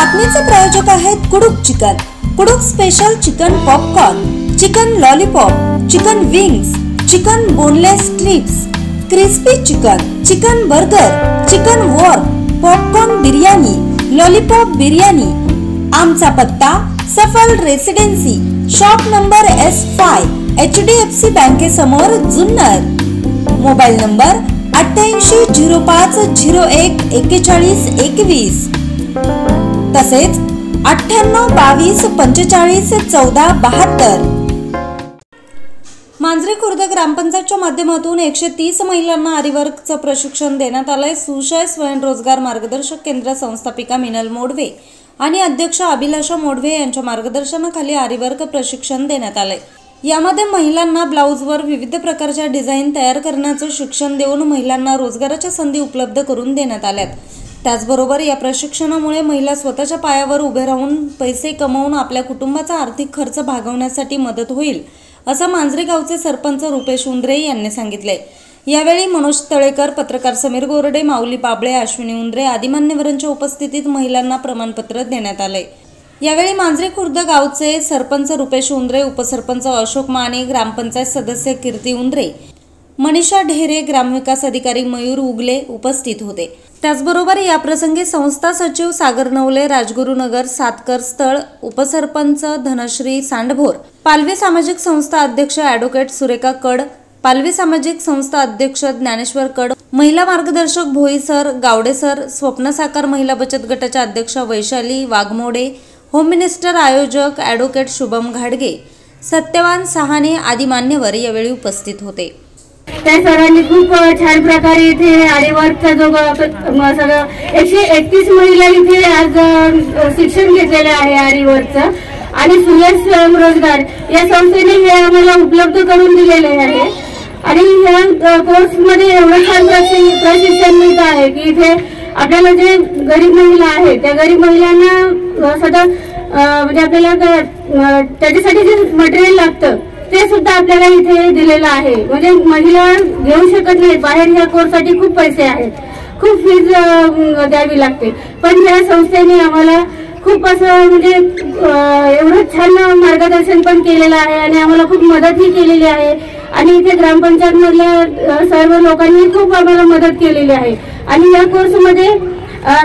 बातमीचे प्रायोजक आहेत Kudook chicken, Kudook special chicken popcorn, chicken lollipop, chicken wings, chicken boneless strips, crispy chicken, chicken burger, chicken wok, popcorn biryani, lollipop biryani. आमचा पत्ता Safal residency, shop number S5, HDFC बँकेसमोर, Junnar. Mobile number 8805014121, तसेच 9822451472। मांजरी खुर्द ग्रामपंचायतच्या माध्यमातून 130 महिलांना आरीवर्कचं प्रशिक्षण देण्यात आलंय। सुशय स्वयंरोजगार मार्गदर्शक केंद्र संस्थापिका मिनल मोडवे आणि अध्यक्ष अभिलाषा मोडवे यांच्या मार्गदर्शनाखाली आरीवर्क प्रशिक्षण देण्यात आलंय। यामध्ये महिलांना ब्लाउजवर विविध प्रकारच्या डिझाईन तयार करण्याचं शिक्षण देऊन महिलांना रोजगाराच्या संधी उपलब्ध करून देण्यात आल्यात। त्याचबरोबर या प्रशिक्षणामुळे महिला स्वतःच्या पायावर उभे राहून पैसे कमवून आपल्या कुटुंबाचा आर्थिक खर्च भागवण्यासाठी मदत होईल, असं मांजरी गावचे सरपंच रुपेश उंद्रे यांनी सांगितले। यावेळी मनोज तळेकर, पत्रकार समीर गोरडे, माऊली बाबळे, अश्विनी उंद्रे आदी मान्यवरांच्या उपस्थितीत महिलांना प्रमाणपत्र देण्यात आले। यावेळी मांजरी खुर्द गावचे सरपंच रुपेश उंद्रे, उपसरपंच अशोक माने, ग्रामपंचायत सदस्य कीर्ती उंद्रे, मनीषा ढेरे, ग्रामविकास अधिकारी मयूर उगले उपस्थित होते। त्याचबरोबर या प्रसंगी संस्था सचिव सागर नवले, राजगुरुनगर सातकर स्थळ, उपसरपंच धनश्री सांडभोर, पालवी सामाजिक संस्था अध्यक्ष ॲडव्होकेट सुरेखा कड, पालवी सामाजिक संस्था अध्यक्ष ज्ञानेश्वर कड, महिला मार्गदर्शक भोई सर, गावडे सर, स्वप्न साकार महिला बचत गटाच्या अध्यक्ष वैशाली वाघमोडे, होम मिनिस्टर आयोजक ॲडव्होकेट शुभम घाडगे, सत्यवान सहाने आदी मान्यवर यावेळी उपस्थित होते। त्या सरांनी खूप छान प्रकारे इथे आरीवर्कचा जो सगळं 131 महिला इथे आज शिक्षण घेतलेले आहे आरीवर्कचं, आणि सुयश स्वयंरोजगार या संस्थेने हे आम्हाला उपलब्ध करून दिलेले आहे। आणि या कोर्स मध्ये एवढं छान प्रशिक्षण मिळत आहे की इथे आपल्याला जे गरीब महिला आहेत त्या गरीब महिलांना सध्या म्हणजे आपल्याला त्याच्यासाठी जे मटेरियल लागतं ते सुद्धा आपल्याला इथे दिलेलं आहे। म्हणजे महिला घेऊ शकत नाही, बाहेर ह्या कोर्ससाठी खूप पैसे आहेत, खूप फीज द्यावी लागते, पण या संस्थेने आम्हाला खूप असं म्हणजे एवढं छान मार्गदर्शन पण केलेलं आहे आणि आम्हाला खूप मदतही केलेली आहे। आणि इथे ग्रामपंचायत मधल्या सर्व लोकांनी खूप आम्हाला मदत केलेली आहे। आणि या कोर्समध्ये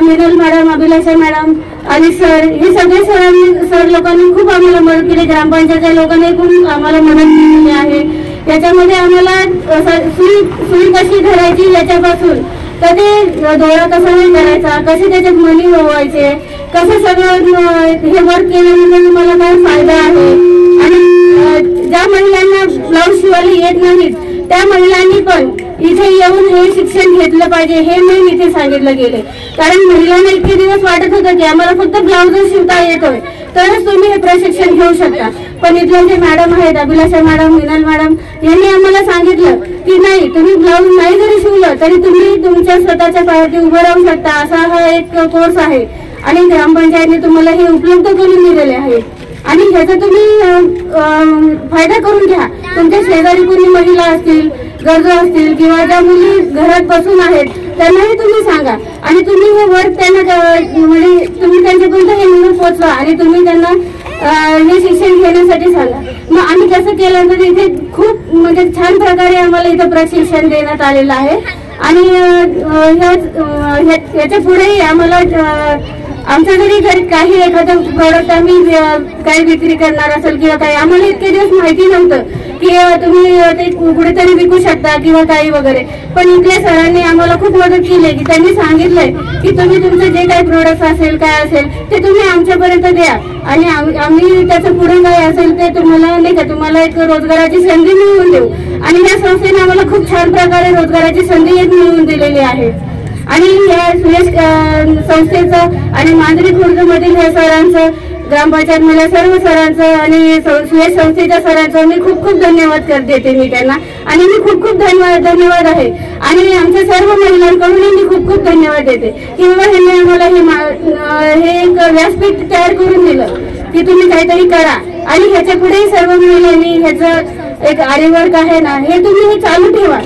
मिनल मॅडम, अभिलाषा मॅडम आणि सर, हे सगळे सर लोकांनी खूप आम्हाला मदत केली। ग्रामपंचायतच्या लोकांनी खूप आम्हाला मदत केलेली आहे। याच्यामध्ये आम्हाला सुई कशी धरायची याच्यापासून कधी दोरा कसा नाही करायचा, कसे त्याच्यात मणी ओवायचे, कसं सगळं हे वर्क केल्यामुळे मला काय फायदा आहे। आणि ज्या महिलांना ब्लाऊज शिवायला येत नाहीत त्या महिलांनी पण इथे येऊन हे शिक्षण घेतलं पाहिजे, हे मेन इथे सांगितलं गेले। कारण महिलांना इतके दिवस वाटत होतं की आम्हाला फक्त ब्लाऊज शिवता येतोय तरच तुम्ही हे प्रशिक्षण घेऊ शकता, पण इथले जे मॅडम आहेत, अभिलाषा मॅडम, मिनल मॅडम यांनी आम्हाला सांगितलं की नाही, तुम्ही ब्लाऊज नाही जरी शिवलं तरी तुम्ही तुमच्या स्वतःच्या पायावरती उभं राहू शकता, असा हा एक कोर्स आहे आणि ग्रामपंचायतने तुम्हाला हे उपलब्ध करून दिलेले आहे। आणि ह्याचा तुम्ही फायदा करून घ्या। तुमच्या शेजारी कोणी महिला असतील, गरजू असतील किंवा ज्या मुली घरात बसून आहेत त्यांनाही तुम्ही सांगा आणि तुम्ही हे वर्क त्यांना म्हणजे तुम्ही त्यांच्यापर्यंत हे म्हणून पोहोचवा आणि तुम्ही त्यांना हे शिक्षण घेण्यासाठी सांगा। मग आम्ही कसं केलं तर इथे खूप म्हणजे छान प्रकारे आम्हाला इथं प्रशिक्षण देण्यात आलेलं आहे। आणि याच्या पुढेही आम्हाला आमच्या जरी घरी काही एखादं प्रोडक्ट आम्ही काही विक्री करणार असेल किंवा काही, आम्हाला इतके दिवस माहिती नव्हतं की तुम्ही ते कुठेतरी विकू शकता किंवा काही वगैरे, पण इथल्या सरांनी आम्हाला खूप मदत केली की त्यांनी सांगितलंय की तुम्ही तुमचं जे काही प्रोडक्ट असेल काय असेल ते तुम्ही आमच्यापर्यंत द्या आणि आम्ही त्याचं पुढे काय असेल ते तुम्हाला नाही का तुम्हाला एक रोजगाराची संधी मिळवून देऊ। आणि या संस्थेने आम्हाला खूप छान प्रकारे रोजगाराची संधी एक मिळवून दिलेली आहे। आणि या सुयश संस्थेचं आणि मांजरी खुर्द मधील या सरांचं, ग्रामपंचायत मधल्या सर्व सरांचं आणि सुयश संस्थेच्या सरांचं मी खूप खूप धन्यवाद देते मी त्यांना, आणि मी खूप खूप धन्यवाद आहे। आणि आमच्या सर्व महिलांकडूनही मी खूप खूप धन्यवाद देते की बाबा ह्यांनी आम्हाला हे एक व्यासपीठ तयार करून दिलं की तुम्ही काहीतरी करा। आणि ह्याच्या पुढे सर्व महिलांनी ह्याचं एक आरीवर्क आहे ना, हे तुम्ही हे चालू ठेवा,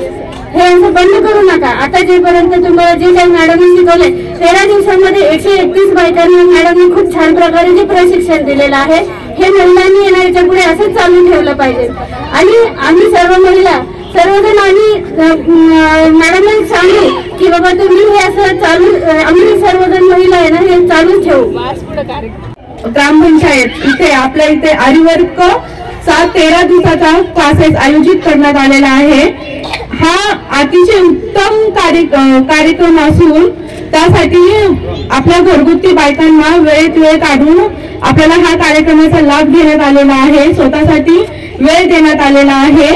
हे असं बंद करू नका। आता जेपर्यंत तुम्हाला जे काही मॅडमने शिकवले 13 दिवसांमध्ये 131 बायकांना मॅडमनी खूप छान प्रकारे जे प्रशिक्षण दिलेलं आहे हे महिलांनी येण्याच्या पुढे असंच चालू ठेवलं पाहिजे. आणि आम्ही सर्व महिला सर्वजण आम्ही मॅडमला सांगू की बाबा तुम्ही हे असं चालू, आम्ही सर्वजण महिला आहे ना हे चालूच ठेवू. ग्रामपंचायत इथे आपल्या इथे आरीवर्क चा 13 दिवसाचा क्लासेस आयोजित करण्यात आलेला आहे. हा अतिशय उत्तम कार्यक्रम असून त्यासाठी आपल्या घरगुती बायकांना वेळ काढून आपल्याला हा कार्यक्रमाचा लाभ घेण्यात आलेला आहे, स्वतःसाठी वेळ देण्यात आलेला आहे.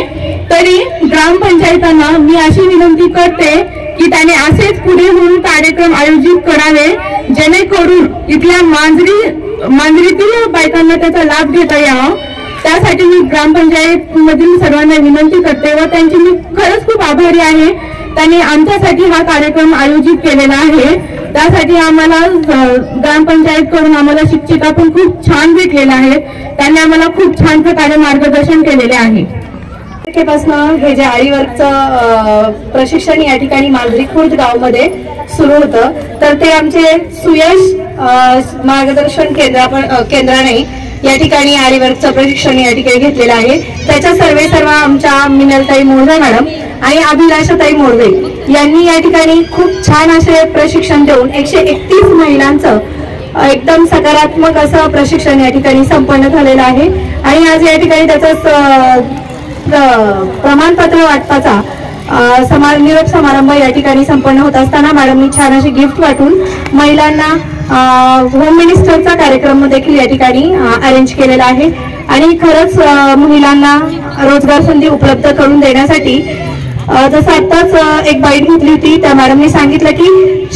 तरी ग्रामपंचायतांना मी अशी विनंती करते की त्याने असेच पुढे होऊन कार्यक्रम आयोजित करावे, जेणेकरून इथल्या मांजरीतील बायकांना त्याचा लाभ घेता यावा. त्यासाठी मी ग्रामपंचायत मधील सर्वांना विनंती करते व त्यांची मी खरंच खूप आभारी आहे. त्यांनी आमच्यासाठी हा कार्यक्रम आयोजित केलेला आहे. त्यासाठी आम्हाला ग्रामपंचायत कडून आम्हाला शिक्षिका पण खूप छान भेटलेल्या आहेत. त्यांनी आम्हाला खूप छान प्रकारे मार्गदर्शन केलेले आहे. पासून हे जे आरीवर्कचं प्रशिक्षण या ठिकाणी मांजरी खुर्द गावमध्ये सुरू होतं, तर ते आमचे सुयश मार्गदर्शन केंद्राने या ठिकाणी आरीवर्कचं प्रशिक्षण या ठिकाणी घेतलेलं आहे. त्याच्या सर्व आमच्या मिनलताई मोडवे मॅडम आणि अभिलाषाताई मोडवे यांनी या ठिकाणी खूप छान असे प्रशिक्षण देऊन 131 महिलांचं एकदम सकारात्मक असं प्रशिक्षण या ठिकाणी संपन्न झालेलं आहे. आणि आज या ठिकाणी त्याचं प्रमाणपत्र वाटपाचा निरोप समारंभ या ठिकाणी संपन्न होत असताना मॅडमनी छान अशी गिफ्ट वाटून महिलांना होम मिनिस्टरचा कार्यक्रम देखील या ठिकाणी अरेंज केलेला आहे. आणि खरंच महिलांना रोजगार संधी उपलब्ध करून देण्यासाठी जसं आताच एक बाईट घेतली होती, त्या मॅडमनी सांगितलं की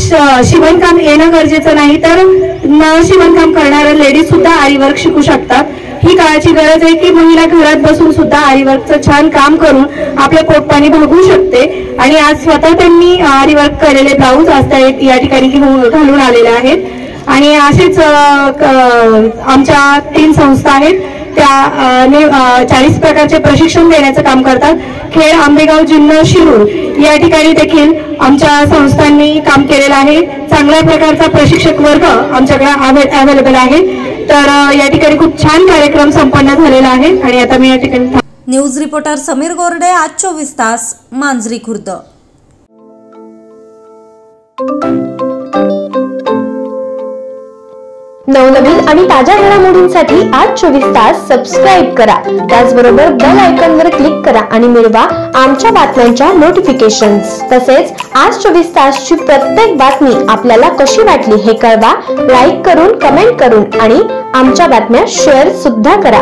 शिवणकाम येणं गरजेचं नाही, तर न शिवणकाम करणाऱ्या लेडीज सुद्धा आरीवर्क शिकू शकतात. ही काळाची गरज आहे की महिला घरात बसून सुद्धा आरीवर्कचं छान काम करून आपले पोटपाणी भागवू शकते. आणि आज स्वतः त्यांनी आरीवर्क केलेले ब्लाऊज आज या ठिकाणी घालून आलेले आहेत. आणि असेच आमच्या 3 संस्था आहेत, त्या 40 प्रकारचे प्रशिक्षण देण्याचं काम करतात. खेड, आंबेगाव, जुन्नर, शिरूर या ठिकाणी देखील आमच्या संस्थांनी काम केलेलं आहे. चांगल्या प्रकारचा प्रशिक्षक वर्ग आमच्याकडे अवेलेबल आहे. तर या ठिकाणी खूप छान कार्यक्रम संपन्न झालेला आहे. आणि आता मी या ठिकाणी न्यूज रिपोर्टर समीर गोरडे, आज 24 तास, मांजरी खुर्द. नवनवीन आणि ताज्या घडामोडींसाठी आज 24 तास सबस्क्राईब करा. त्याचबरोबर बेल आयकॉनवर क्लिक करा आणि मिळवा आमच्या बातम्यांच्या नोटिफिकेशन्स. तसेच आज 24 तासची प्रत्येक बातमी आपल्याला कशी वाटली हे कळवा, लाईक करून, कमेंट करून आणि आमच्या बातम्या शेअर सुद्धा करा.